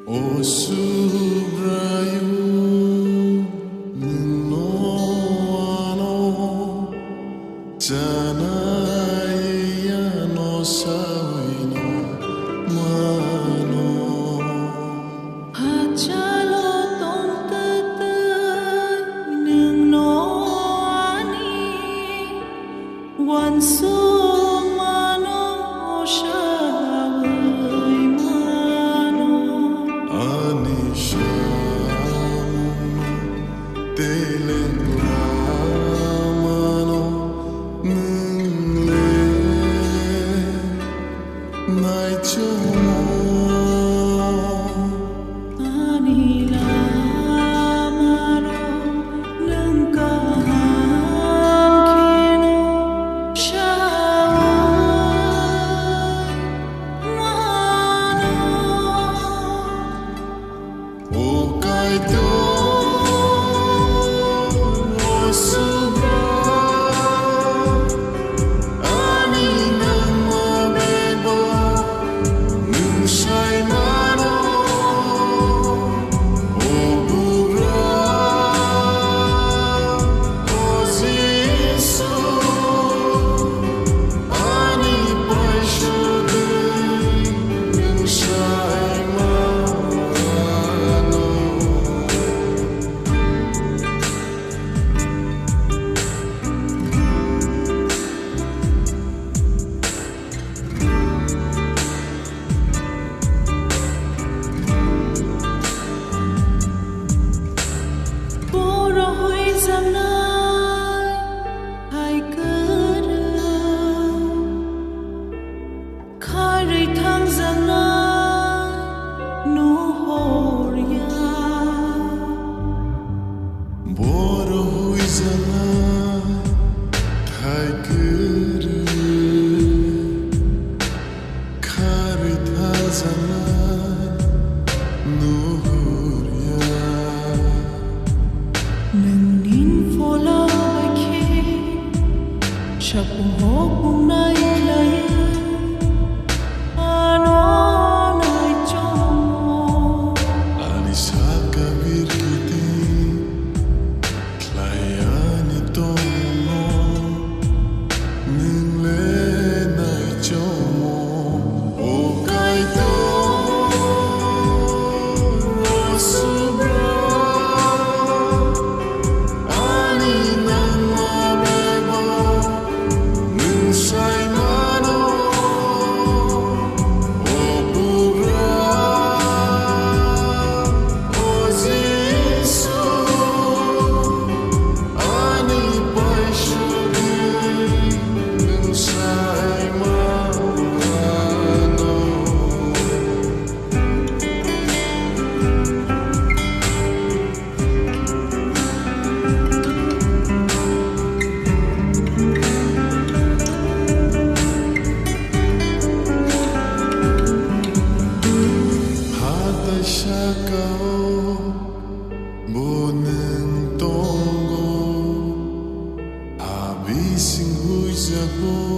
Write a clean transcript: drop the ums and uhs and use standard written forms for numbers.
O subrayu no janaya no sawino mano hachalo tong tatay nang no ani wanso mano shaway mano anisham telengamano nungle naichomo anila mano nang kahangkino shaway mano o kaito o subra ani nang mabebo nung siya'y mano o bugra o ziso ani pa'y siya'y nung siya'y mano Bora hui zamnai hai kara Kari thang zamnai nu horia Bora hui zamnai hai kara Kari thang zamnai nu horia Nang nin fola bai khe Shapung ho pung nai laya Ano nai chomo Alisa kabir kiti Klayani tomo Ningle nai chomo O kaito O subra Ani nang mabebo Nung siya'y mano O bugra O ziso ani pa'y siya'y nung siya'y mano Hata siya kao Boneng tonggo Habising huy jago